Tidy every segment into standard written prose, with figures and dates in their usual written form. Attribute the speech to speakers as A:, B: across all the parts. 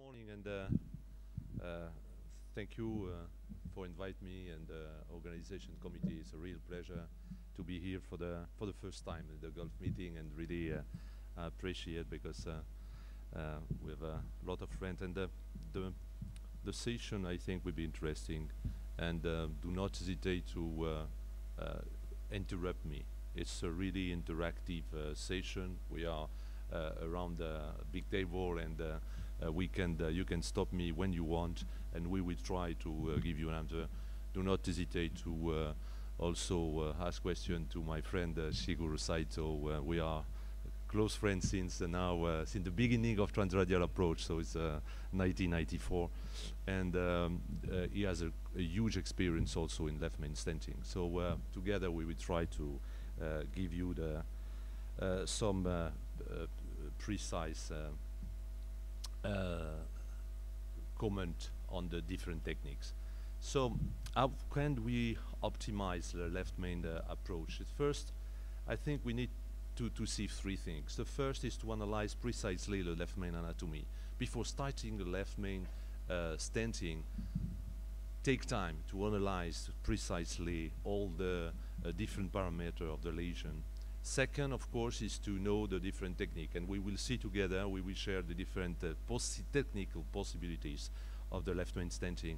A: morning, and thank you for inviting me and the organization committee. It's a real pleasure to be here for the first time in the Gulf meeting, and really I appreciate because we have a lot of friends, and the session I think will be interesting, and do not hesitate to interrupt me. It's a really interactive session. We are around the big table, and you can stop me when you want, and we will try to give you an answer. Do not hesitate to also ask questions to my friend Shigeru Saito. We are close friends since since the beginning of transradial approach, so it's 1994, and he has a huge experience also in left main stenting. So together we will try to give you some precise comment on the different techniques. So how can we optimize the left main approach? At first, I think we need to see three things. The first is to analyze precisely the left main anatomy. Before starting the left main stenting, take time to analyze precisely all the different parameters of the lesion. Second, of course, is to know the different technique, and we will see together, we will share the different technical possibilities of the left main stenting.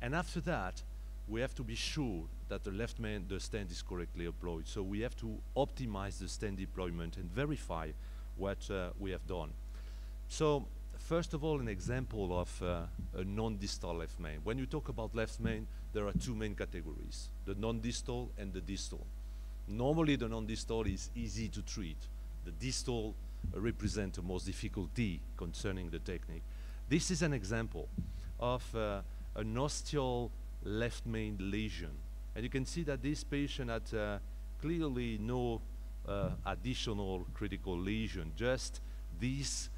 A: And after that, we have to be sure that the stent is correctly applied. So we have to optimize the stent deployment and verify what we have done. So first of all, an example of a non-distal left main. When you talk about left main, there are two main categories, the non-distal and the distal. Normally, the non-distal is easy to treat. The distal represents the most difficulty concerning the technique. This is an example of an ostial left main lesion. And you can see that this patient had clearly no additional critical lesion, just this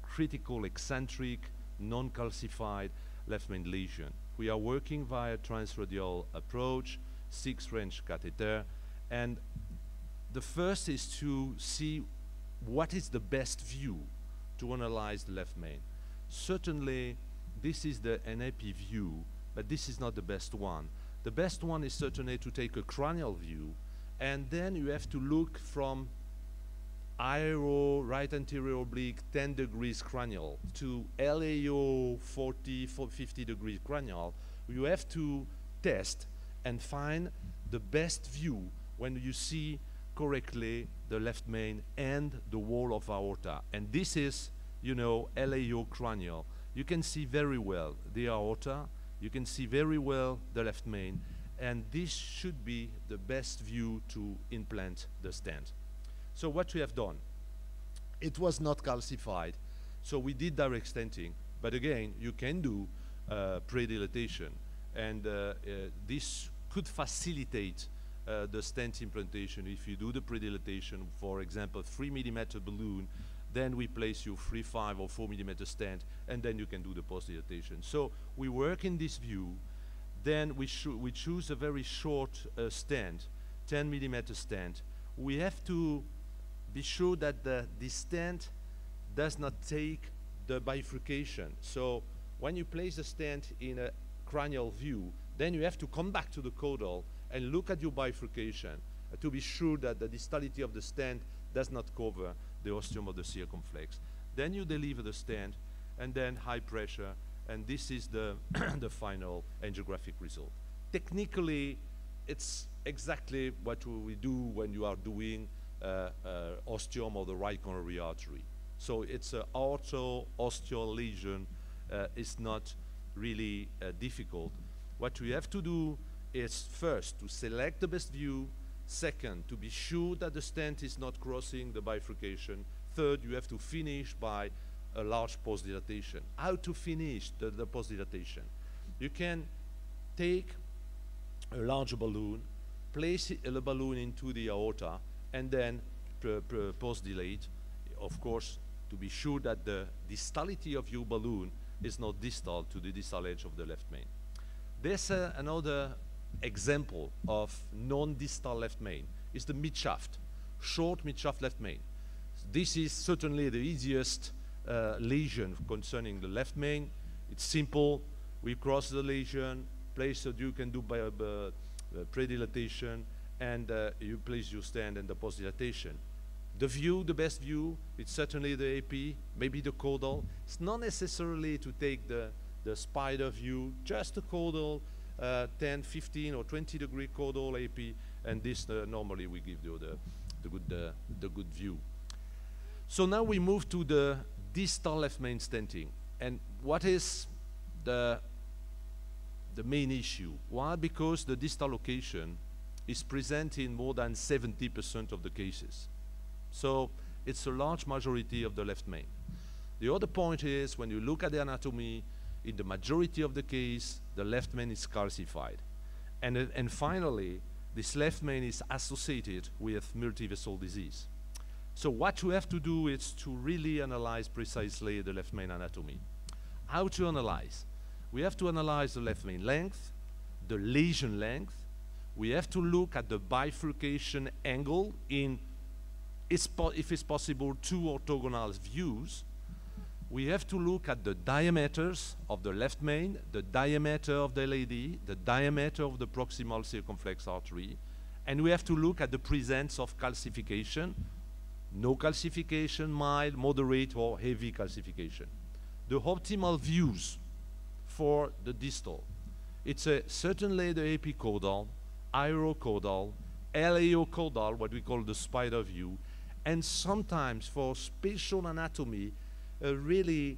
A: critical eccentric, non-calcified left main lesion. We are working via transradial approach, 6-range catheter, and the first is to see what is the best view to analyze the left main. Certainly, this is the NAP view, but this is not the best one. The best one is certainly to take a cranial view, and then you have to look from IRO, right anterior oblique, 10 degrees cranial, to LAO, 50 degrees cranial. You have to test and find the best view when you see correctly the left main and the wall of aorta. And this is, you know, LAO cranial. You can see very well the aorta, you can see very well the left main, and this should be the best view to implant the stent. So what we have done, it was not calcified, so we did direct stenting, but again, you can do pre-dilatation, and this could facilitate the stent implantation. If you do the pre-dilatation, for example, 3 millimeter balloon, then we place you 3, 5, or 4 millimeter stent, and then you can do the post-dilatation. So we work in this view, then we choose a very short stent, 10 millimeter stent. We have to be sure that the stent does not take the bifurcation. So when you place the stent in a cranial view, then you have to come back to the caudal and look at your bifurcation to be sure that the distality of the stent does not cover the ostium of the circumflex. Then you deliver the stent, and then high pressure, and this is the, the final angiographic result. Technically, it's exactly what we do when you are doing ostium of the right coronary artery. So it's an ortho-ostial lesion. It's not really difficult. What we have to do is first to select the best view, second to be sure that the stent is not crossing the bifurcation, third you have to finish by a large post-dilatation. How to finish the post-dilatation? You can take a large balloon, place the balloon into the aorta, and then post-dilate, of course, to be sure that the distality of your balloon is not distal to the distal edge of the left main. There's another example of non-distal left main. Is the midshaft, short midshaft left main. This is certainly the easiest lesion concerning the left main. It's simple. We cross the lesion, place that you can do by predilatation, and you place your stent and the postdilatation. The view, the best view, it's certainly the AP, maybe the caudal. It's not necessarily to take the spider view, just the caudal, 10, 15, or 20-degree caudal AP, and this normally we give you the good view. So now we move to the distal left main stenting. And what is the main issue? Why? Because the distal location is present in more than 70% of the cases. So it's a large majority of the left main. The other point is, when you look at the anatomy, in the majority of the case, the left main is calcified. And finally, this left main is associated with multivessel disease. So what you have to do is to really analyze precisely the left main anatomy. How to analyze? We have to analyze the left main length, the lesion length. We have to look at the bifurcation angle in, if it's possible, 2 orthogonal views. We have to look at the diameters of the left main, the diameter of the LAD, the diameter of the proximal circumflex artery, and we have to look at the presence of calcification, no calcification, mild, moderate, or heavy calcification. The optimal views for the distal, it's certainly the epicaudal, aerocaudal, LAO-caudal, what we call the spider view, and sometimes for spatial anatomy, a really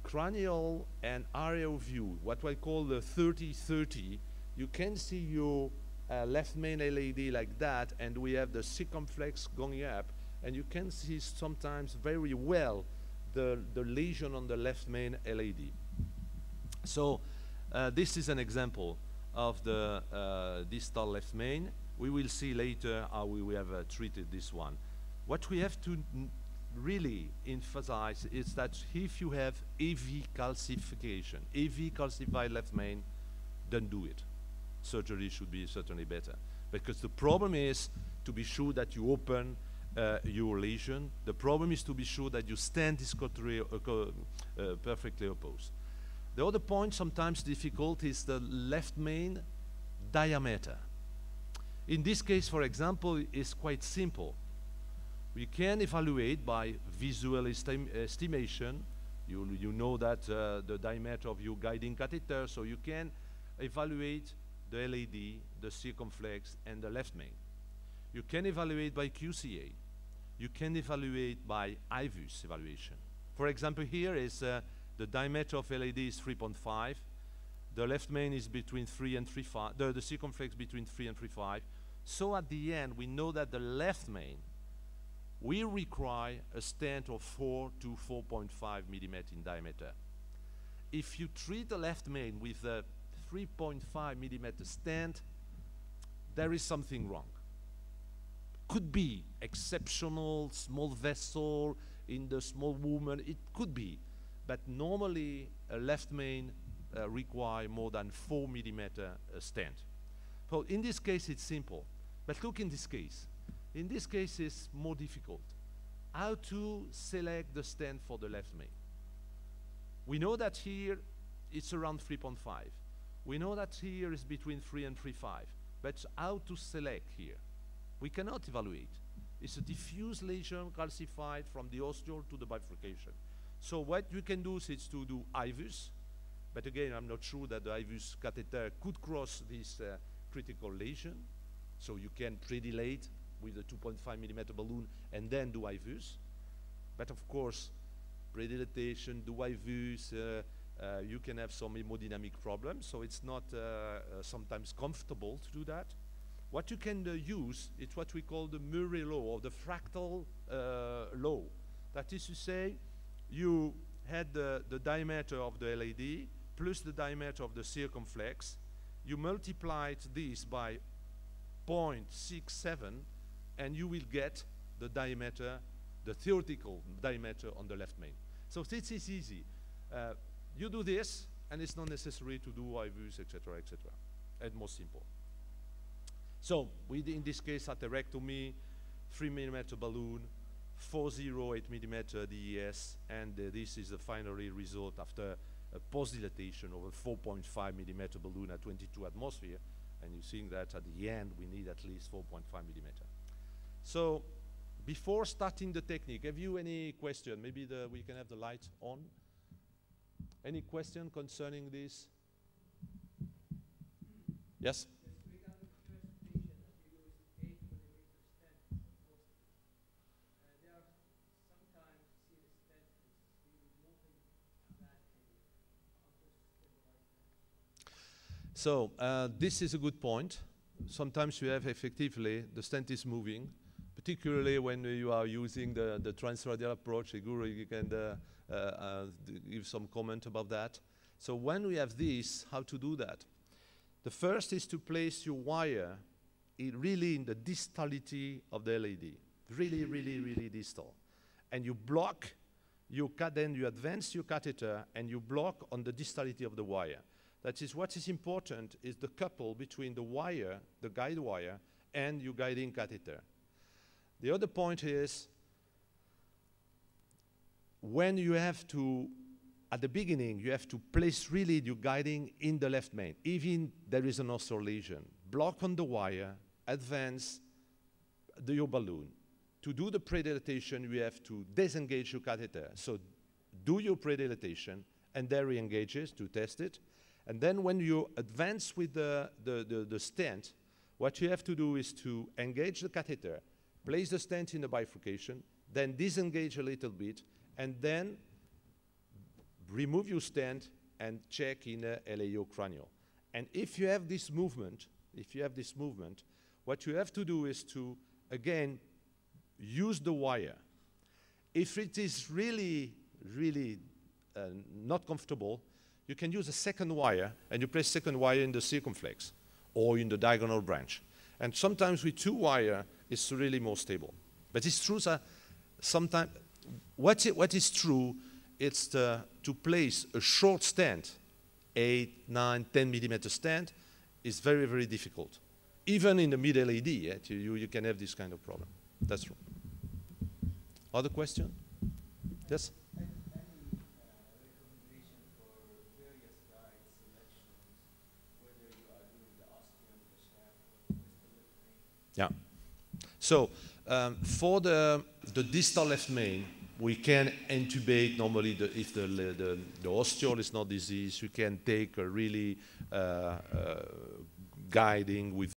A: cranial and aerial view, what we call the 30-30. You can see your left main LAD like that, and we have the circumflex going up, and you can see sometimes very well the lesion on the left main LAD. So this is an example of the distal left main. We will see later how we have treated this one. What we have to really emphasize is that if you have AV calcification, AV calcified left main, don't do it. Surgery should be certainly better, because the problem is to be sure that you open your lesion. The problem is to be sure that your stent is perfectly opposed. The other point, sometimes difficult, is the left main diameter. In this case, for example, it's quite simple. We can evaluate by visual estimation. You know that the diameter of your guiding catheter, so you can evaluate the LAD, the circumflex, and the left main. You can evaluate by QCA. You can evaluate by IVUS evaluation. For example, here is the diameter of LAD is 3.5. The left main is between 3 and 3.5. The circumflex between 3 and 3.5. So at the end, we know that the left main will require a stent of 4 to 4.5 millimeter in diameter. If you treat the left main with a 3.5 millimeter stent, there is something wrong. Could be exceptional, small vessel in the small woman, it could be. But normally, a left main require more than 4 millimeter stent. So in this case, it's simple. But look in this case. In this case, it's more difficult. How to select the stent for the left main? We know that here it's around 3.5. We know that here is between 3 and 3.5. But how to select here? We cannot evaluate. It's a diffuse lesion calcified from the ostiole to the bifurcation. So what you can do is to do IVUS. But again, I'm not sure that the IVUS catheter could cross this critical lesion. So you can predilate with a 2.5 millimeter balloon and then do IVUS. But of course, predilatation, do IVUS, you can have some hemodynamic problems, so it's not sometimes comfortable to do that. What you can use is what we call the Murray law, or the fractal law. That is to say, you had the diameter of the LAD plus the diameter of the circumflex. You multiplied this by 0.67, and you will get the diameter, the theoretical diameter on the left main. So this is easy. You do this, and it's not necessary to do IVUS, etc., etc. And more simple. So, in this case, atherectomy, 3 millimeter balloon, 408 millimeter DES, and this is the final result after a post-dilatation of a 4.5 millimeter balloon at 22 atmosphere, and you're seeing that at the end we need at least 4.5 millimeter. So before starting the technique, have you any question? Maybe we can have the light on. Any question concerning this? Yes? So this is a good point. Sometimes you have effectively the stent is moving, particularly when you are using the transradial approach. Igor, you can give some comment about that. So when we have this, how to do that? The first is to place your wire really in the distality of the LED, really, really, really distal. And you block your then you advance your catheter and you block on the distality of the wire. That is what is important is the couple between the wire, the guide wire, and your guiding catheter. The other point is when you have to, at the beginning, you have to place really your guiding in the left main, even there is an osteal lesion. Block on the wire, advance your balloon. To do the predilatation, you have to disengage your catheter. So do your predilatation and then re-engages to test it. And then when you advance with the stent, what you have to do is to engage the catheter, place the stent in the bifurcation, then disengage a little bit, and then remove your stent and check in a LAO cranial. And if you have this movement, what you have to do is to, again, use the wire. If it is really, really not comfortable, you can use a second wire, and you place second wire in the circumflex or in the diagonal branch. And sometimes with two wire, it's really more stable. But it's true that sometimes, what is true, it's to place a short stent, 8, 9, 10 millimeter stent, is very, very difficult. Even in the mid-LED, you can have this kind of problem. That's true. Other question? Yes?
B: Any recommendation for various guide selections, whether you are doing the ostium, the shaft, or the left main?
A: Yeah. So for the distal left main, we can intubate normally if the ostial is not diseased. You can take a really guiding with